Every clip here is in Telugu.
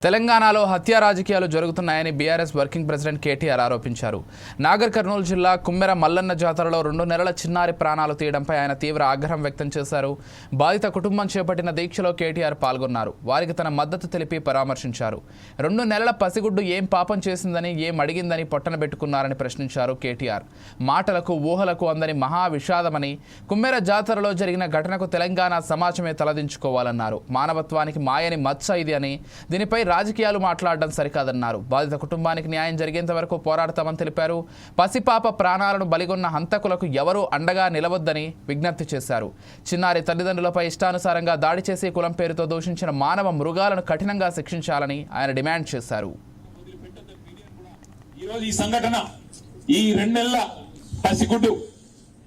తెలంగాణలో హత్య రాజకీయాలు జరుగుతున్నాయని బీఆర్ఎస్ వర్కింగ్ ప్రెసిడెంట్ కేటీఆర్ ఆరోపించారు. నాగర్ కర్నూలు జిల్లా కుమ్మెర మల్లన్న జాతరలో 2 నెలల చిన్నారి ప్రాణాలు తీయడంపై ఆయన తీవ్ర ఆగ్రహం వ్యక్తం చేశారు. బాధిత కుటుంబం చేపట్టిన దీక్షలో కేటీఆర్ పాల్గొన్నారు. వారికి తన మద్దతు తెలిపి పరామర్శించారు. 2 నెలల పసిగుడ్డు ఏం పాపం చేసిందని, ఏం అడిగిందని పొట్టన పెట్టుకున్నారని ప్రశ్నించారు కేటీఆర్. మాటలకు ఊహలకు అందని మహా విషాదమని, కుమ్మెర జాతరలో జరిగిన ఘటనకు తెలంగాణ సమాజమే తలదించుకోవాలన్నారు. మానవత్వానికి మాయని మచ్చ ఇది అని, దీనిపై రాజకీయాలు మాట్లాడడం సరికాదన్నారు. బాధిత కుటుంబానికి న్యాయం జరిగేంత వరకు పోరాడతామని తెలిపారు. పసిపాప ప్రాణాలను బలిగొన్న హంతకులకు ఎవరూ అండగా నిలవద్దని విజ్ఞప్తి చేశారు. చిన్నారి తల్లిదండ్రులపై ఇష్టానుసారంగా దాడి చేసి కులం పేరుతో దూషించిన మానవ మృగాలను కఠినంగా శిక్షించాలని ఆయన డిమాండ్ చేశారు. ఈ సంఘటన ఈ 2 నెలల పసిగుడ్డు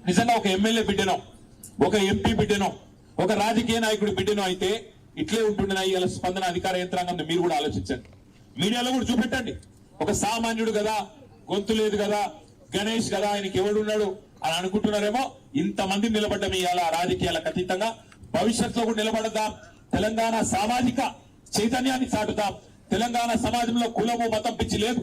నిజంగా ఒక ఎమ్మెల్యే బిడ్డనో, ఒక ఎంపీ బిడ్డనో, ఒక రాజకీయ నాయకుడి బిడ్డనో అయితే ఇట్లే ఉంటుండే ఇలా స్పందన అధికార యంత్రాంగం మీరు కూడా ఆలోచించండి. మీడియాలో కూడా చూపెట్టండి. ఒక సామాన్యుడు కదా, గొంతు లేదు కదా, గణేష్ కదా, ఆయనకి ఎవడున్నాడు అని అనుకుంటున్నారేమో. ఇంతమంది నిలబడ్డం ఇవాళ రాజకీయాలకు అతీతంగా భవిష్యత్తులో కూడా నిలబడదాం. తెలంగాణ సామాజిక చైతన్యాన్ని చాటుదాం. తెలంగాణ సమాజంలో కులము మతం పిచ్చి లేదు.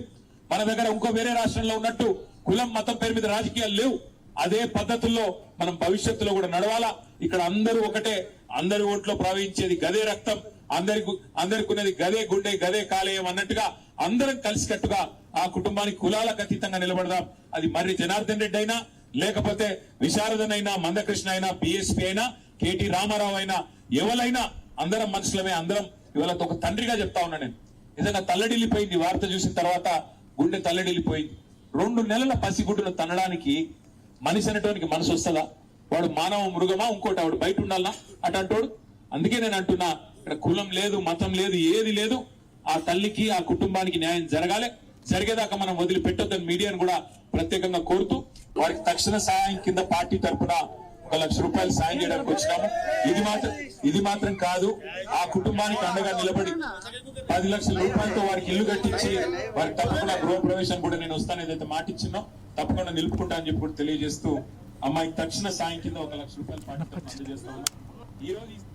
మన దగ్గర ఇంకో వేరే రాష్ట్రంలో ఉన్నట్టు కులం మతం పేరు మీద రాజకీయాలు లేవు. అదే పద్ధతుల్లో మనం భవిష్యత్తులో కూడా నడవాలా. ఇక్కడ అందరూ ఒకటే, అందరి ఓట్లో ప్రవహించేది గదే రక్తం, అందరికి ఉన్నది గదే గుండె, గదే కాలేయం అన్నట్టుగా అందరం కలిసికట్టుగా ఆ కుటుంబానికి కులాలకు అతీతంగా నిలబడదాం. అది మర్రి జనార్దన్ రెడ్డి అయినా, లేకపోతే విశారదన్ అయినా, మందకృష్ణ అయినా, బిఎస్పీ అయినా, కేటీ రామారావు అయినా, ఎవరైనా అందరం మనుషులమే. అందరం ఇవాళ ఒక తండ్రిగా చెప్తా ఉన్నా నేను. నిజంగా తల్లడిల్లిపోయింది వార్త చూసిన తర్వాత, గుండె తల్లడిల్లిపోయింది. 2 నెలల పసిగుడ్డును తనడానికి మనిషి అనేటానికి మనసు వస్తుందా? వాడు మానవ మృగమా, ఇంకోటి వాడు బయట ఉండాలనా అటంటోడు? అందుకే నేను అంటున్నా, ఇక్కడ కులం లేదు, మతం లేదు, ఏది లేదు. ఆ తల్లికి, ఆ కుటుంబానికి న్యాయం జరగాలి. జరిగేదాకా మనం వదిలిపెట్టొద్దని మీడియాను కూడా ప్రత్యేకంగా కోరుతూ, వారికి తక్షణ సహాయం కింద పార్టీ తరఫున 1 లక్ష రూపాయలు సాయం చేయడానికి వచ్చినాము. ఇది మాత్రం కాదు, ఆ కుటుంబానికి అండగా నిలబడి 10 లక్షల రూపాయలతో వారికి ఇల్లు కట్టించి వారికి తప్పకుండా గృహప్రవేశం కూడా నేను వస్తాను ఏదైతే మాట ఇచ్చినో తప్పకుండా నిలుపుకుంటా అని చెప్పి కూడా తెలియజేస్తూ, అమ్మాయికి తక్షణ సాయం కింద 1 లక్ష రూపాయలు పార్టీ తరఫున అందజేస్తా ఉన్నాం.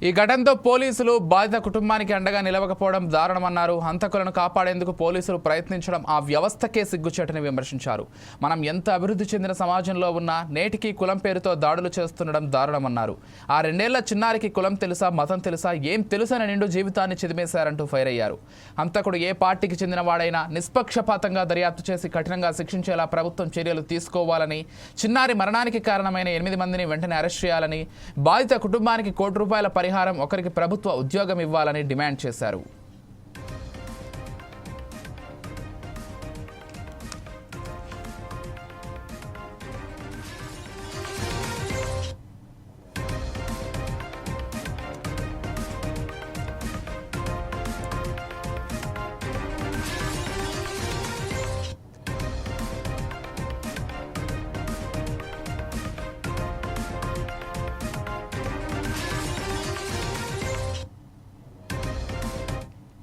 ఈ ఘటనతో పోలీసులు బాధిత కుటుంబానికి అండగా నిలవకపోవడం దారుణమన్నారు. హంతకులను కాపాడేందుకు పోలీసులు ప్రయత్నించడం ఆ వ్యవస్థకే సిగ్గుచేటని విమర్శించారు. మనం ఎంత అభివృద్ధి చెందిన సమాజంలో ఉన్నా నేటికి కులం పేరుతో దాడులు చేస్తుండడం దారుణమన్నారు. ఆ 2 ఏళ్ల చిన్నారికి కులం తెలుసా, మతం తెలుసా, ఏం తెలుసని నిండు జీవితాన్ని చిదిమేశారంటూ ఫైర్ అయ్యారు. హంతకుడు ఏ పార్టీకి చెందిన వాడైనా నిష్పక్షపాతంగా దర్యాప్తు చేసి కఠినంగా శిక్షించేలా ప్రభుత్వం చర్యలు తీసుకోవాలని, చిన్నారి మరణానికి కారణమైన 8 మందిని వెంటనే అరెస్ట్ చేయాలని, బాధిత కుటుంబానికి ₹1 కోటి పరిహారం, ఒకరికి ప్రభుత్వ ఉద్యోగం ఇవ్వాలని డిమాండ్ చేశారు.